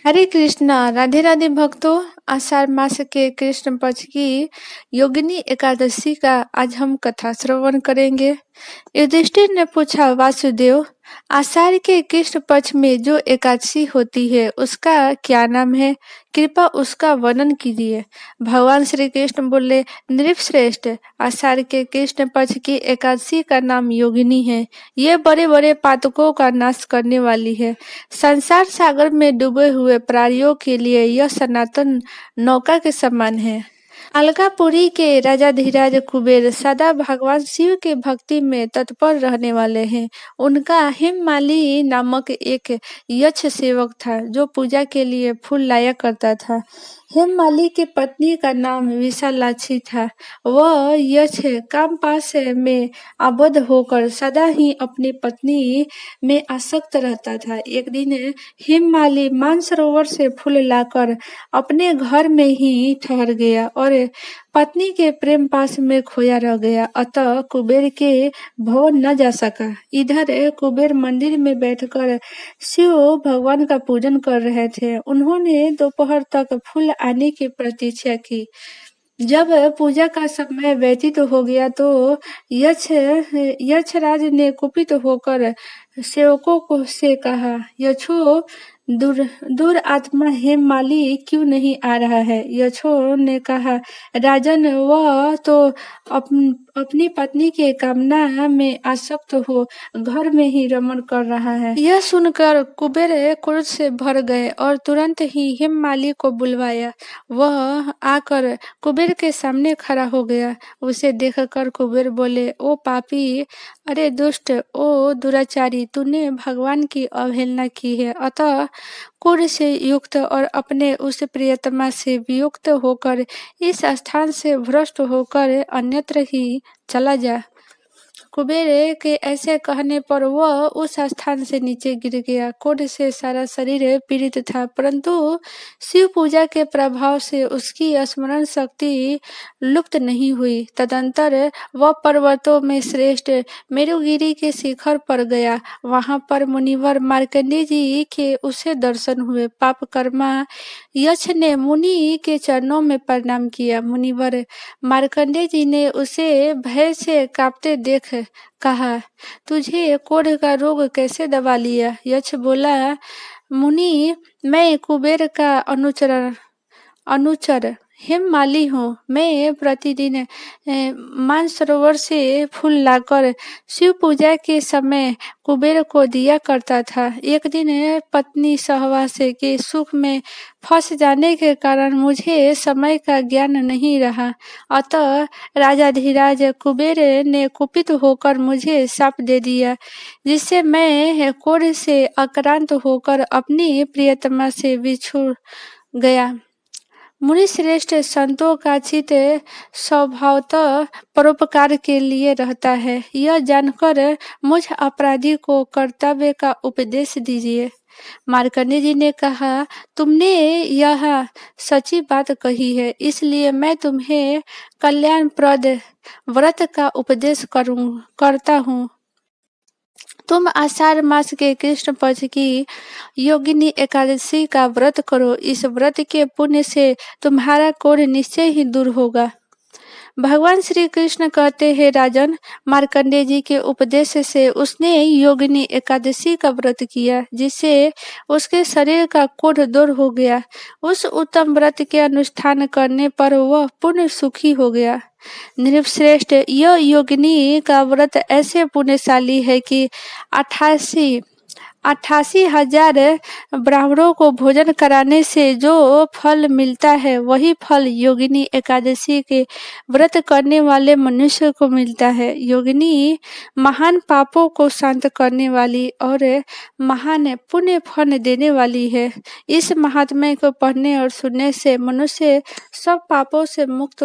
हरे कृष्णा राधे राधे भक्तों। आषाढ़ मास के कृष्ण पक्ष की योगिनी एकादशी का आज हम कथा श्रवण करेंगे। युधिष्ठिर ने पूछा, वासुदेव, आषाढ़ के कृष्ण पक्ष में जो एकादशी होती है उसका क्या नाम है? कृपा उसका वर्णन कीजिए। भगवान श्री कृष्ण बोले, नृपश्रेष्ठ, आषाढ़ के कृष्ण पक्ष की एकादशी का नाम योगिनी है। ये बड़े बड़े पातकों का नाश करने वाली है। संसार सागर में डूबे हुए प्राणियों के लिए यह सनातन नौका के समान है। अलकापुरी के राजा धीराज कुबेर सदा भगवान शिव के भक्ति में तत्पर रहने वाले हैं। उनका हेममाली नामक एक यक्ष सेवक था जो पूजा के लिए फूल लाया करता था। हेममाली की पत्नी का नाम विशालाक्षी था। वह यक्ष कामपाश में आबद्ध होकर सदा ही अपनी पत्नी में आसक्त रहता था। एक दिन हेममाली मानसरोवर से फूल लाकर अपने घर में ही ठहर गया और पत्नी के प्रेम पास में खोया रह गया। अतः कुबेर के भवन न जा सका। इधर कुबेर मंदिर में बैठकर शिव भगवान का पूजन कर रहे थे। उन्होंने दोपहर तक फूल आने की प्रतीक्षा की। जब पूजा का समय व्यतीत हो गया तो यक्षराज ने कुपित होकर सेवकों को से कहा, यक्षो, दूर आत्मा हेममाली क्यों नहीं आ रहा है? यक्षों ने कहा, राजन, वह तो अपनी पत्नी के कामना में आसक्त हो घर में ही रमण कर रहा है। यह सुनकर कुबेर क्रोध से भर गए और तुरंत ही हेममाली को बुलवाया। वह आकर कुबेर के सामने खड़ा हो गया। उसे देखकर कुबेर बोले, ओ पापी, अरे दुष्ट, ओ दुराचारी, तूने भगवान की अवहेलना की है। अतः क्रोध से युक्त और अपने उस प्रियतमा से वियुक्त होकर इस स्थान से भ्रष्ट होकर अन्यत्र ही चला जा। कुबेर के ऐसे कहने पर वह उस स्थान से नीचे गिर गया। क्रोध से सारा शरीर पीड़ित था, परंतु शिव पूजा के प्रभाव से उसकी स्मरण शक्ति लुप्त नहीं हुई। तदंतर वह पर्वतों में श्रेष्ठ मेरुगिरी के शिखर पर गया। वहां पर मुनिवर मार्कंडेय जी के उसे दर्शन हुए। पाप कर्मा यक्ष ने मुनि के चरणों में प्रणाम किया। मुनिवर मार्कंडेय जी ने उसे भय से कांपते देख कहा, तुझे क्रोध का रोग कैसे दबा लिया? यक्ष बोला, मुनि, मैं कुबेर का अनुचर हेममाली हूँ। मैं प्रतिदिन मानसरोवर से फूल लाकर शिव पूजा के समय कुबेर को दिया करता था। एक दिन पत्नी सहवास के सुख में फंस जाने के कारण मुझे समय का ज्ञान नहीं रहा। अतः राजा धीराज कुबेर ने कुपित होकर मुझे शाप दे दिया, जिससे मैं क्रोध से आक्रांत होकर अपनी प्रियतमा से बिछुड़ गया। मुनि श्रेष्ठ, संतों का चित्त स्वभावतः परोपकार के लिए रहता है। यह जानकर मुझ अपराधी को कर्तव्य का उपदेश दीजिए। मार्कंडेय जी ने कहा, तुमने यह सच्ची बात कही है, इसलिए मैं तुम्हें कल्याणप्रद व्रत का उपदेश करता हूँ। तुम आषाढ़ मास के कृष्ण पक्ष की योगिनी एकादशी का व्रत करो। इस व्रत के पुण्य से तुम्हारा क्रोध निश्चय ही दूर होगा। भगवान श्री कृष्ण कहते हैं, राजन, मार्कंडेय जी के उपदेश से उसने योगिनी एकादशी का व्रत किया, जिससे उसके शरीर का क्रोध दूर हो गया। उस उत्तम व्रत के अनुष्ठान करने पर वह पूर्ण सुखी हो गया। नृपश्रेष्ठ, यह योगिनी का व्रत ऐसे पुण्यशाली है कि 88,000 ब्राह्मणों को भोजन कराने से जो फल मिलता है वही फल योगिनी एकादशी के व्रत करने वाले मनुष्य को मिलता है। योगिनी महान पापों को शांत करने वाली और महान पुण्य फल देने वाली है। इस महात्म्य को पढ़ने और सुनने से मनुष्य सब पापों से मुक्त